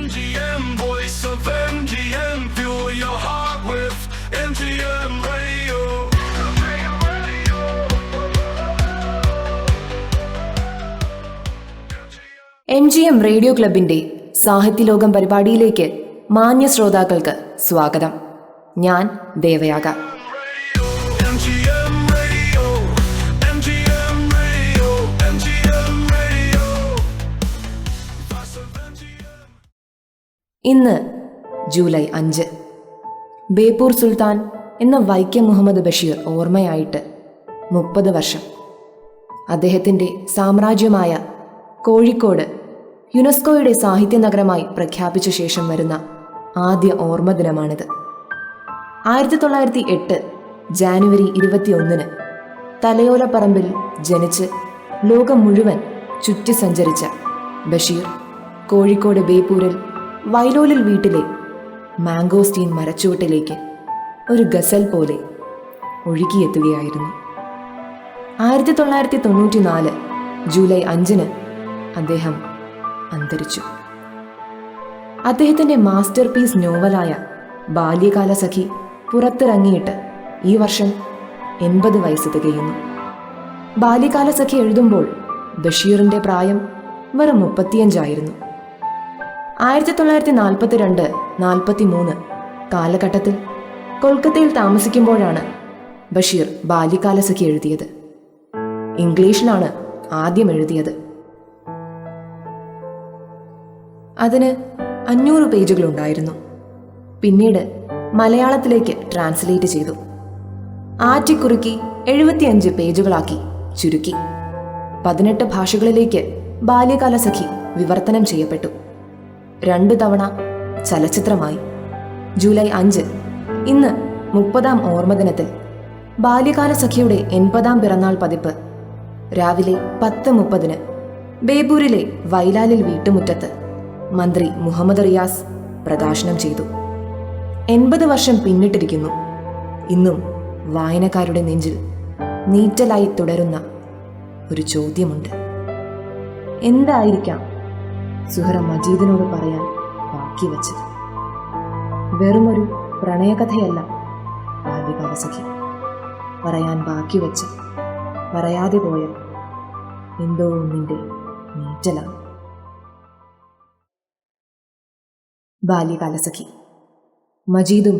MGM, voice of MGM, fuel your heart with MGM Radio. MGM radio ക്ലബിന്റെ സാഹിത്യലോകം പരിപാടിയിലേക്ക് മാന്യ ശ്രോതാക്കൾക്ക് സ്വാഗതം. ഞാൻ ദേവയാഗ. ഇന്ന് ജൂലൈ 5. ബേപ്പൂർ സുൽത്താൻ എന്ന വൈക്കം മുഹമ്മദ് ബഷീർ ഓർമ്മയായിട്ട് 30 വർഷം. അദ്ദേഹത്തിൻ്റെ സാമ്രാജ്യമായ കോഴിക്കോട് യുനെസ്കോയുടെ സാഹിത്യ നഗരമായി പ്രഖ്യാപിച്ച ശേഷം വരുന്ന ആദ്യ ഓർമ്മ ദിനമാണിത്. 1908 ജാനുവരി 21 തലയോലപ്പറമ്പിൽ ജനിച്ച് ലോകം മുഴുവൻ ചുറ്റി സഞ്ചരിച്ച ബഷീർ കോഴിക്കോട് ബേപ്പൂരിൽ വൈലോലിൽ വീട്ടിലെ മാംഗോസ്റ്റീൻ മരച്ചുവട്ടിലേക്ക് ഒരു ഗസൽ പോലെ ഒഴുകിയെത്തുകയായിരുന്നു. 1994 ജൂലൈ 5 അദ്ദേഹം അന്തരിച്ചു. അദ്ദേഹത്തിൻ്റെ മാസ്റ്റർ പീസ് നോവലായ ബാല്യകാലസഖി പുറത്തിറങ്ങിയിട്ട് ഈ വർഷം 80 വയസ്സ് തികയുന്നു. ബാല്യകാലസഖി എഴുതുമ്പോൾ ബഷീറിൻ്റെ പ്രായം വെറും 35 1942-43 കാലഘട്ടത്തിൽ കൊൽക്കത്തയിൽ താമസിക്കുമ്പോഴാണ് ബഷീർ ബാല്യകാലസഖി എഴുതിയത്. ഇംഗ്ലീഷിലാണ് ആദ്യം എഴുതിയത്. അതിന് 500 പേജുകളുണ്ടായിരുന്നു. പിന്നീട് മലയാളത്തിലേക്ക് ട്രാൻസ്ലേറ്റ് ചെയ്തു. ആറ്റിക്കുറുക്കി 75 പേജുകളാക്കി ചുരുക്കി 18 ഭാഷകളിലേക്ക് ബാല്യകാലസഖി വിവർത്തനം ചെയ്യപ്പെട്ടു. 2 തവണ ചലച്ചിത്രമായി. ജൂലൈ 5 ഇന്ന് 30ാം ഓർമ്മദിനത്തിൽ ബാല്യകാലസഖിയുടെ 80ാം പിറന്നാൾ പതിപ്പ് രാവിലെ 10:30 ബേപ്പൂരിലെ വൈലാലിൽ വീട്ടുമുറ്റത്ത് മന്ത്രി മുഹമ്മദ് റിയാസ് പ്രകാശനം ചെയ്തു. 80 വർഷം പിന്നിട്ടിരിക്കുന്നു. ഇന്നും വായനക്കാരുടെ നെഞ്ചിൽ നീറ്റലായി തുടരുന്ന ഒരു ചോദ്യമുണ്ട്. എന്തായിരിക്കാം സുഹറ മജീദിനോട് പറയാൻ ബാക്കി വച്ചത്? വെറുമൊരു പ്രണയകഥയല്ല ബാല്യകാലസഖി. പറയാൻ ബാക്കി വെച്ച് പറയാതെ പോയ എന്തോ ഒന്നിൻ്റെ നീറ്റലാണ്. ബാല്യകാലസഖി. മജീദും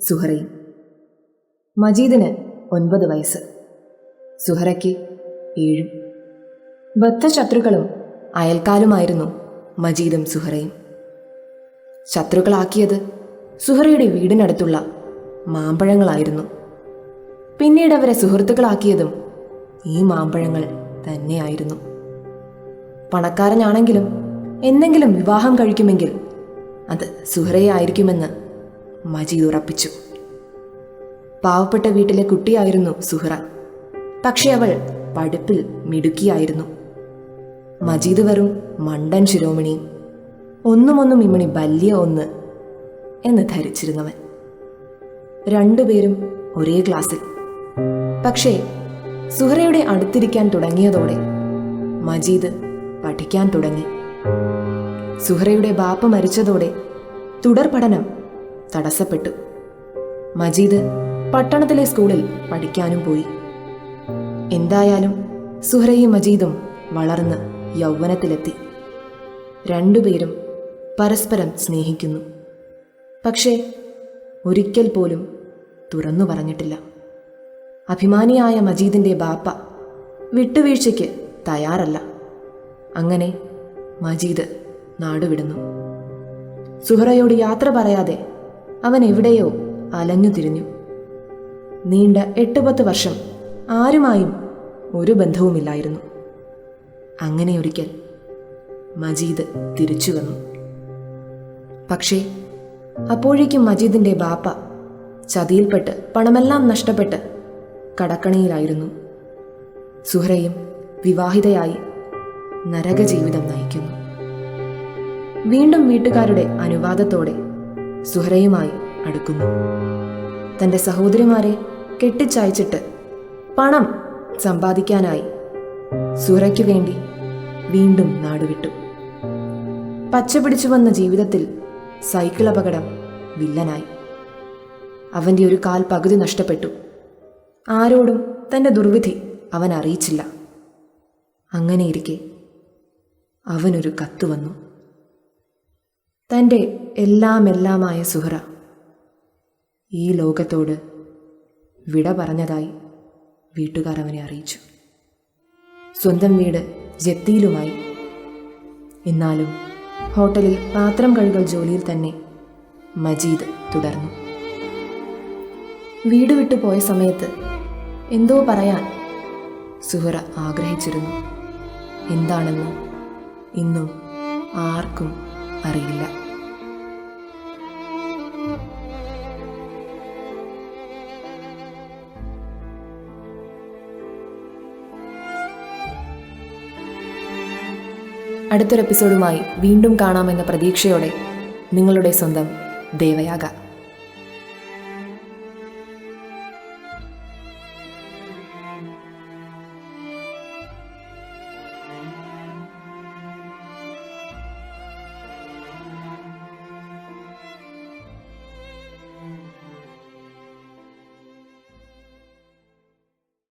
സുഹറയും. മജീദിന് 9 വയസ്സ്, സുഹറയ്ക്ക് 7. ബദ്ധശത്രുക്കളും അയൽക്കാരുമായിരുന്നു മജീദും സുഹറയും. ശത്രുക്കളാക്കിയത് സുഹറയുടെ വീടിനടുത്തുള്ള മാമ്പഴങ്ങളായിരുന്നു. പിന്നീട് അവരെ സുഹൃത്തുക്കളാക്കിയതും ഈ മാമ്പഴങ്ങൾ തന്നെയായിരുന്നു. പണക്കാരനാണെങ്കിലും എന്തെങ്കിലും വിവാഹം കഴിക്കുമെങ്കിൽ അത് സുഹറയെ ആയിരിക്കുമെന്ന് മജീദ് ഉറപ്പിച്ചു. പാവപ്പെട്ട വീട്ടിലെ കുട്ടിയായിരുന്നു സുഹറ. പക്ഷെ അവൾ പഠിപ്പിൽ മിടുക്കിയായിരുന്നു. മജീദ് വെറും മണ്ടൻ ശിരോമണിയും ഒന്നുമൊന്നും ഇമ്മണി ബല്യ ഒന്ന് എന്ന് ധരിച്ചിരുന്നവൻ. 2 പേരും ഒരേ ക്ലാസ്സിൽ. പക്ഷേ സുഹറയുടെ അടുത്തിരിക്കാൻ തുടങ്ങിയതോടെ മജീദ് പഠിക്കാൻ തുടങ്ങി. സുഹറയുടെ ബാപ്പ മരിച്ചതോടെ തുടർ പഠനം തടസ്സപ്പെട്ടു. മജീദ് പട്ടണത്തിലെ സ്കൂളിൽ പഠിക്കാനും പോയി. എന്തായാലും സുഹറയും മജീദും വളർന്ന് യൗവനത്തിലെത്തി. 2 പേരും പരസ്പരം സ്നേഹിക്കുന്നു. പക്ഷേ ഒരിക്കൽ പോലും തുറന്നു പറഞ്ഞിട്ടില്ല. അഭിമാനിയായ മജീദിൻ്റെ ബാപ്പ വിട്ടുവീഴ്ചയ്ക്ക് തയ്യാറല്ല. അങ്ങനെ മജീദ് നാടുവിടുന്നു. സുഹറയോട് യാത്ര പറയാതെ അവൻ എവിടെയോ അലഞ്ഞു തിരിഞ്ഞു. നീണ്ട 8-10 വർഷം ആരുമായും ഒരു ബന്ധവുമില്ലായിരുന്നു. അങ്ങനെ ഒരിക്കൽ മജീദ് തിരിച്ചു വന്നു. പക്ഷേ അപ്പോഴേക്കും മജീദിൻ്റെ ബാപ്പ ചതിയിൽപ്പെട്ട് പണമെല്ലാം നഷ്ടപ്പെട്ട് കടക്കണിയിലായിരുന്നു. സുഹറയും വിവാഹിതയായി നരകജീവിതം നയിക്കുന്നു. വീണ്ടും വീട്ടുകാരുടെ അനുവാദത്തോടെ സുഹറയുമായി അടുക്കുന്നു. തൻ്റെ സഹോദരിമാരെ കെട്ടിച്ചയച്ചിട്ട് പണം സമ്പാദിക്കാനായി സുഹറയ്ക്ക് വേണ്ടി വീണ്ടും നാടുവിട്ടു. പച്ചപിടിച്ചു വന്ന ജീവിതത്തിൽ സൈക്കിൾ അപകടം വില്ലനായി. അവൻ്റെ ഒരു കാൽ പകുതി നഷ്ടപ്പെട്ടു. ആരോടും തൻ്റെ ദുർവിധി അവൻ അറിയിച്ചില്ല. അങ്ങനെയിരിക്കെ അവനൊരു കത്ത് വന്നു. തൻ്റെ എല്ലാമെല്ലാമായ സുഹറ ഈ ലോകത്തോട് വിട പറഞ്ഞതായി വീട്ടുകാർ അവനെ അറിയിച്ചു. സ്വന്തം വീട് ജപ്തിയിലുമായി. എന്നാലും ഹോട്ടലിൽ പാത്രം കഴുകൽ ജോലിയിൽ തന്നെ മജീദ് തുടർന്നു. വീട് വിട്ടു പോയ സമയത്ത് എന്തോ പറയാൻ സുഹറ ആഗ്രഹിച്ചിരുന്നു. എന്താണെന്ന് ഇന്നും ആർക്കും അറിയില്ല. അടുത്തൊരു എപ്പിസോഡുമായി വീണ്ടും കാണാമെന്ന പ്രതീക്ഷയോടെ നിങ്ങളുടെ സ്വന്തം ദേവയാഗ.